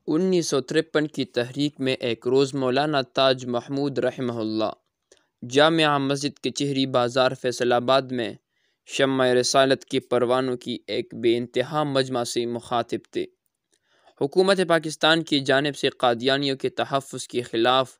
1953 کی تحریک میں ایک روز مولانا تاج محمود رحمہ اللہ جامع مسجد کچہری بازار فیصل آباد میں شمع رسالت کے پروانوں کی ایک بے انتہا مجمع سے مخاطب تھے۔ حکومت پاکستان کی جانب سے قادیانیوں کے تحفظ کے خلاف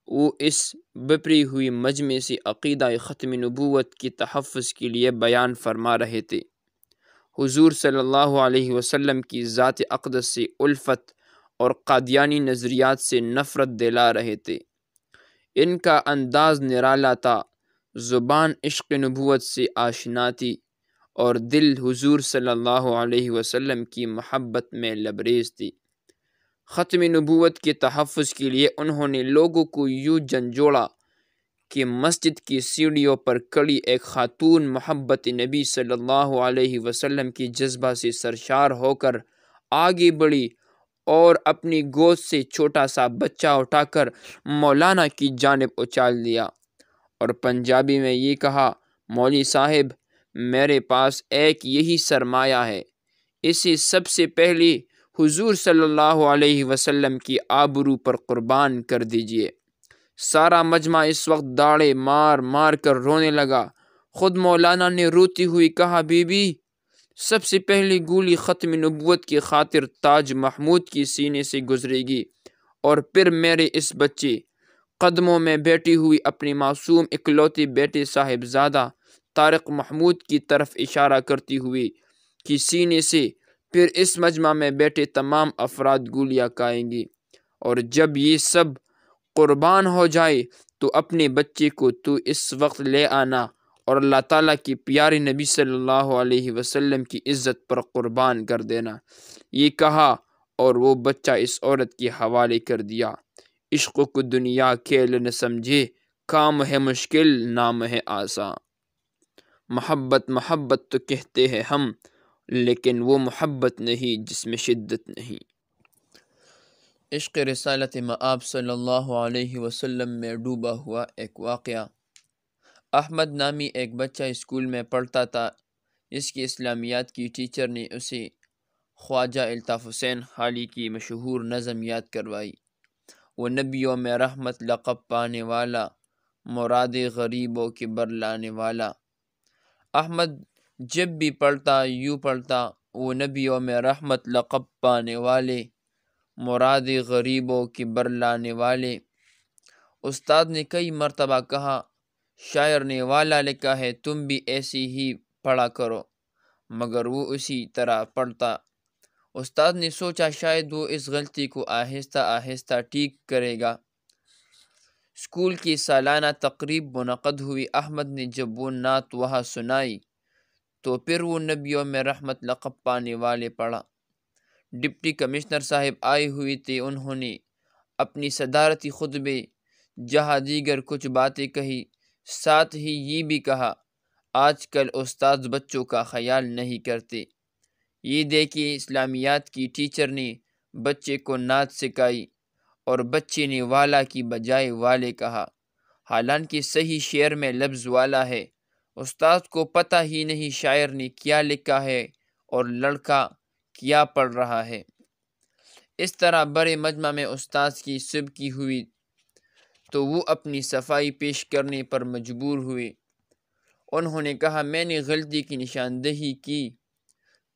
وہ اس بپری ہوئی مجمع سے عقیدہ ختم نبوت کے تحفظ کے لیے بیان فرما رہے تھے۔ حضور صلی اللہ علیہ وسلم کی ذات اقدس سے الفت اور قادیانی نظریات سے نفرت دلا رہے تھے۔ ان کا انداز نرالا تھا، زبان عشق نبوت سے آشنا تھی اور دل حضور صلی اللہ علیہ وسلم کی محبت میں لبریز تھی۔ ختم نبوت کے تحفظ کے لیے انہوں نے لوگوں کو یوں جھنجھوڑا کہ مسجد کی سیڑھیوں پر کھڑی ایک خاتون محبت نبی صلی اللہ علیہ وسلم کے جذبہ سے سرشار ہو کر آگے بڑھی اور اپنی گود سے چھوٹا سا بچہ اٹھا کر مولانا کی جانب اچھال دیا اور پنجابی میں یہ کہا، مولوی صاحب، میرے پاس ایک یہی سرمایہ ہے، اسے سب سے پہلے حضور صلی اللہ علیہ وسلم کی آبرو پر قربان کر دیجئے۔ سارا مجمع اس وقت داڑے مار مار کر رونے لگا۔ خود مولانا نے روتی ہوئی کہا، بی بی، سب سے پہلی گولی ختم نبوت کی خاطر تاج محمود کی سینے سے گزرے گی اور پھر میرے اس بچے قدموں میں بیٹھی ہوئی اپنے معصوم اکلوتے بیٹے صاحبزادہ طارق محمود کی طرف اشارہ کرتی ہوئی کہ سینے سے، پھر اس مجمع میں بیٹھے تمام افراد گولیاں کھائیں گی، اور جب یہ سب قربان ہو جائے تو اپنے بچے کو تو اس وقت لے آنا اور اللہ تعالیٰ کی پیارے نبی صلی اللہ علیہ وسلم کی عزت پر قربان کر دینا۔ یہ کہا اور وہ بچہ اس عورت کے حوالے کر دیا۔ عشق کو دنیا کھیل نہ سمجھے، کام ہے مشکل نام ہے آساں۔ محبت محبت تو کہتے ہیں ہم، لیکن وہ محبت نہیں جس میں شدت نہیں۔ عشق رسالت مآب صلی اللہ علیہ وسلم میں ڈوبا ہوا ایک واقعہ۔ احمد نامی ایک بچہ اسکول میں پڑھتا تھا۔ اس کی اسلامیات کی ٹیچر نے اسے خواجہ الطاف حسین خالی کی مشہور نظم یاد کروائی، وہ نبیوں میں رحمت لقب پانے والا، مراد غریبوں کے بر لانے والا۔ احمد جب بھی پڑھتا یوں پڑھتا، وہ نبیوں میں رحمت لقب پانے والے، مراد غریبوں کے بر لانے والے۔ استاد نے کئی مرتبہ کہا، شاعر نے والا لکھا ہے، تم بھی ایسی ہی پڑھا کرو، مگر وہ اسی طرح پڑھتا۔ استاد نے سوچا شاید وہ اس غلطی کو آہستہ آہستہ ٹھیک کرے گا۔ اسکول کی سالانہ تقریب منعقد ہوئی۔ احمد نے جب وہ نعت وہاں سنائی تو پھر وہ نبیوں میں رحمت لقب پانے والے پڑھا۔ ڈپٹی کمشنر صاحب آئے ہوئے تھے۔ انہوں نے اپنی صدارتی خطبے جہاں دیگر کچھ باتیں کہی، ساتھ ہی یہ بھی کہا، آج کل استاد بچوں کا خیال نہیں کرتے۔ یہ دیکھیے، اسلامیات کی ٹیچر نے بچے کو نعت سکھائی اور بچے نے والا کی بجائے والے کہا، حالانکہ صحیح شعر میں لفظ والا ہے۔ استاد کو پتہ ہی نہیں شاعر نے کیا لکھا ہے اور لڑکا کیا پڑھ رہا ہے۔ اس طرح بڑے مجمع میں استاد کی سبکی ہوئی تو وہ اپنی صفائی پیش کرنے پر مجبور ہوئے۔ انہوں نے کہا، میں نے غلطی کی نشاندہی کی،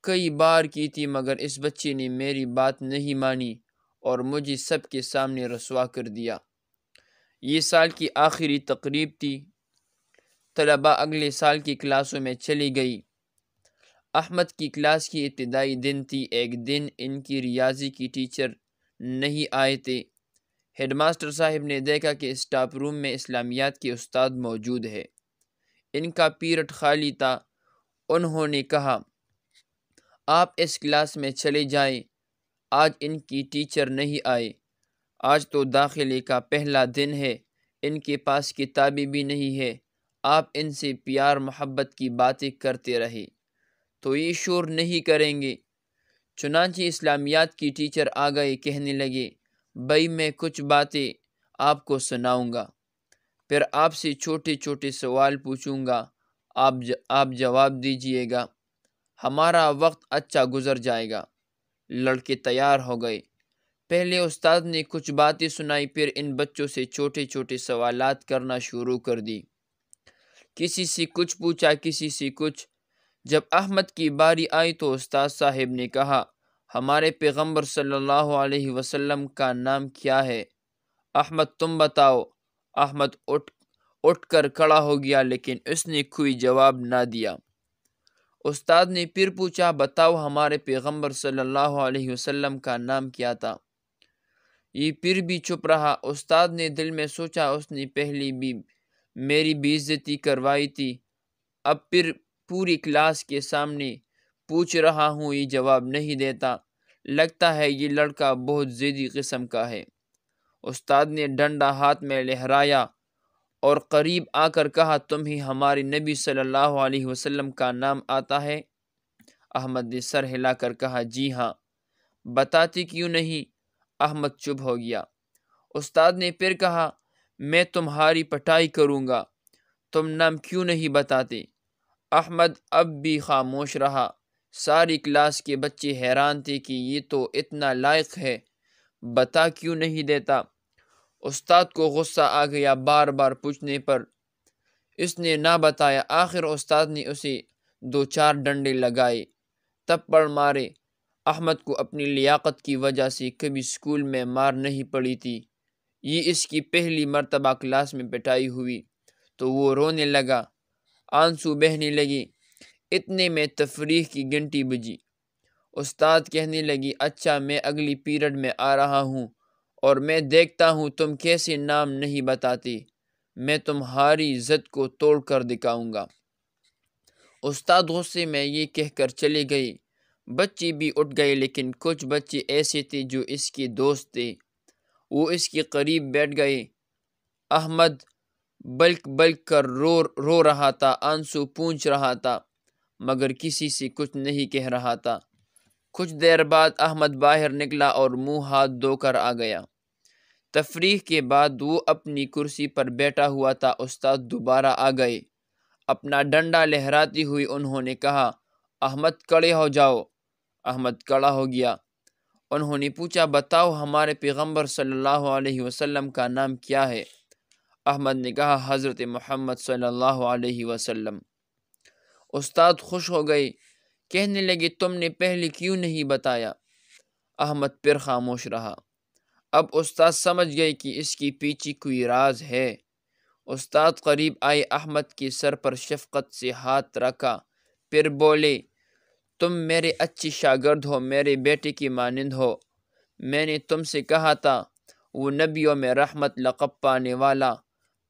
کئی بار کی تھی، مگر اس بچے نے میری بات نہیں مانی اور مجھے سب کے سامنے رسوا کر دیا۔ یہ سال کی آخری تقریب تھی۔ طلباء اگلے سال کی کلاسوں میں چلی گئی۔ احمد کی کلاس کی ابتدائی دن تھی۔ ایک دن ان کی ریاضی کی ٹیچر نہیں آئے تھے۔ ہیڈ ماسٹر صاحب نے دیکھا کہ اسٹاف روم میں اسلامیات کے استاد موجود ہے۔ ان کا پیریڈ خالی تھا۔ انہوں نے کہا، آپ اس کلاس میں چلے جائیں، آج ان کی ٹیچر نہیں آئے۔ آج تو داخلے کا پہلا دن ہے، ان کے پاس کتابیں بھی نہیں ہے، آپ ان سے پیار محبت کی باتیں کرتے رہے تو یہ شور نہیں کریں گے۔ چنانچہ اسلامیات کی ٹیچر آ گئے، کہنے لگے، بھائی میں کچھ باتیں آپ کو سناؤں گا، پھر آپ سے چھوٹے چھوٹے سوال پوچھوں گا، آپ جواب دیجئے گا، ہمارا وقت اچھا گزر جائے گا۔ لڑکے تیار ہو گئے۔ پہلے استاد نے کچھ باتیں سنائی، پھر ان بچوں سے چھوٹے چھوٹے سوالات کرنا شروع کر دی۔ کسی سے کچھ پوچھا، کسی سے کچھ۔ جب احمد کی باری آئی تو استاد صاحب نے کہا، ہمارے پیغمبر صلی اللہ علیہ وسلم کا نام کیا ہے؟ احمد تم بتاؤ۔ احمد اٹھ کر کھڑا ہو گیا، لیکن اس نے کوئی جواب نہ دیا۔ استاد نے پھر پوچھا، بتاؤ ہمارے پیغمبر صلی اللہ علیہ وسلم کا نام کیا تھا؟ یہ پھر بھی چپ رہا۔ استاد نے دل میں سوچا، اس نے پہلی بھی میری بے عزتی کروائی تھی، اب پھر پوری کلاس کے سامنے پوچھ رہا ہوں، یہ جواب نہیں دیتا، لگتا ہے یہ لڑکا بہت ضدی قسم کا ہے۔ استاد نے ڈنڈا ہاتھ میں لہرایا اور قریب آ کر کہا، تمہیں ہمارے نبی صلی اللہ علیہ وسلم کا نام آتا ہے؟ احمد نے سر ہلا کر کہا، جی ہاں۔ بتاتے کیوں نہیں؟ احمد چپ ہو گیا۔ استاد نے پھر کہا، میں تمہاری پٹائی کروں گا، تم نام کیوں نہیں بتاتے؟ احمد اب بھی خاموش رہا۔ ساری کلاس کے بچے حیران تھے کہ یہ تو اتنا لائق ہے، بتا کیوں نہیں دیتا؟ استاد کو غصہ آ گیا، بار بار پوچھنے پر اس نے نہ بتایا۔ آخر استاد نے اسے 2-4 ڈنڈے لگائے، تھپڑ مارے۔ احمد کو اپنی لیاقت کی وجہ سے کبھی اسکول میں مار نہیں پڑی تھی، یہ اس کی پہلی مرتبہ کلاس میں پٹائی ہوئی تو وہ رونے لگا، آنسو بہنے لگے۔ اتنے میں تفریح کی گھنٹی بجی۔ استاد کہنے لگی، اچھا میں اگلی پیریڈ میں آ رہا ہوں اور میں دیکھتا ہوں تم کیسے نام نہیں بتاتے، میں تمہاری ضد کو توڑ کر دکھاؤں گا۔ استاد غصے میں یہ کہہ کر چلے گئے۔ بچے بھی اٹھ گئے، لیکن کچھ بچے ایسے تھے جو اس کے دوست تھے، وہ اس کے قریب بیٹھ گئے۔ احمد بلک کر رو رہا تھا، آنسو پونچھ رہا تھا، مگر کسی سے کچھ نہیں کہہ رہا تھا۔ کچھ دیر بعد احمد باہر نکلا اور منہ ہاتھ دھو کر آ گیا۔ تفریح کے بعد وہ اپنی کرسی پر بیٹھا ہوا تھا۔ استاد دوبارہ آ گئے۔ اپنا ڈنڈا لہراتی ہوئی انہوں نے کہا، احمد کھڑے ہو جاؤ۔ احمد کھڑا ہو گیا۔ انہوں نے پوچھا، بتاؤ ہمارے پیغمبر صلی اللہ علیہ وسلم کا نام کیا ہے؟ احمد نے کہا، حضرت محمد صلی اللہ علیہ وسلم۔ استاد خوش ہو گئے، کہنے لگے، تم نے پہلے کیوں نہیں بتایا؟ احمد پھر خاموش رہا۔ اب استاد سمجھ گئے کہ اس کے پیچھے کوئی راز ہے۔ استاد قریب آئے، احمد کے سر پر شفقت سے ہاتھ رکھا، پھر بولے، تم میرے اچھے شاگرد ہو، میرے بیٹے کی مانند ہو۔ میں نے تم سے کہا تھا وہ نبیوں میں رحمت لقب پانے والا،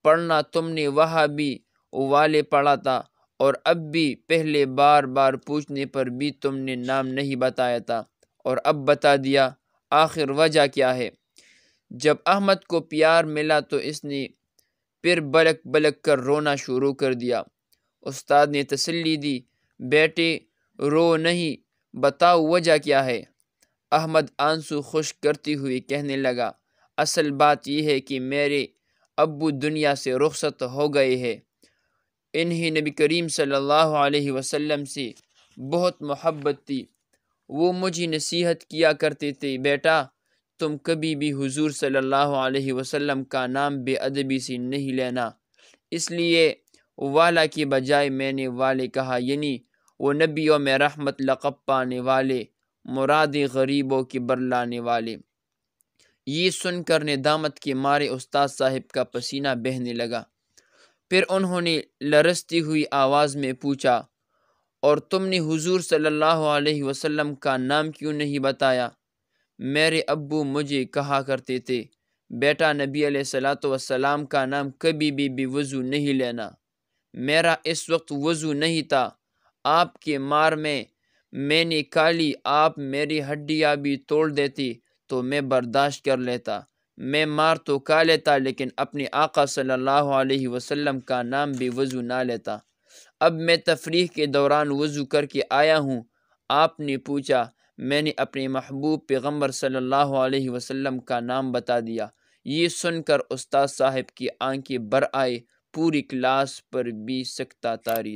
پڑھنا تم نے وہاں بھی والے پڑھا تھا، اور اب بھی پہلے بار بار پوچھنے پر بھی تم نے نام نہیں بتایا تھا، اور اب بتا دیا، آخر وجہ کیا ہے؟ جب احمد کو پیار ملا تو اس نے پھر بلک کر رونا شروع کر دیا۔ استاد نے تسلی دی، بیٹے رو نہیں، بتاؤ وجہ کیا ہے؟ احمد آنسو خشک کرتے ہوئے کہنے لگا، اصل بات یہ ہے کہ میرے ابو دنیا سے رخصت ہو گئے ہیں، انہیں نبی کریم صلی اللہ علیہ وسلم سے بہت محبت تھی، وہ مجھے نصیحت کیا کرتے تھے، بیٹا تم کبھی بھی حضور صلی اللہ علیہ وسلم کا نام بے ادبی سے نہیں لینا، اس لیے والا کی بجائے میں نے والے کہا، یعنی وہ نبیوں میں رحمت لقب پانے والے، مراد غریبوں کی برلانے والے۔ یہ سن کر ندامت کے مارے استاد صاحب کا پسینہ بہنے لگا۔ پھر انہوں نے لرزتی ہوئی آواز میں پوچھا، اور تم نے حضور صلی اللہ علیہ وسلم کا نام کیوں نہیں بتایا؟ میرے ابو مجھے کہا کرتے تھے، بیٹا نبی علیہ الصلوۃ والسلام کا نام کبھی بھی وضو نہیں لینا۔ میرا اس وقت وضو نہیں تھا، آپ کے مار میں نے کھا لی، آپ میری ہڈیاں بھی توڑ دیتی تو میں برداشت کر لیتا، میں مار تو کھا لیتا لیکن اپنے آقا صلی اللہ علیہ وسلم کا نام بھی وضو نہ لیتا۔ اب میں تفریح کے دوران وضو کر کے آیا ہوں، آپ نے پوچھا، میں نے اپنے محبوب پیغمبر صلی اللہ علیہ وسلم کا نام بتا دیا۔ یہ سن کر استاد صاحب کی آنکھیں بھر آئے، پوری کلاس پر بھی سکتہ طاری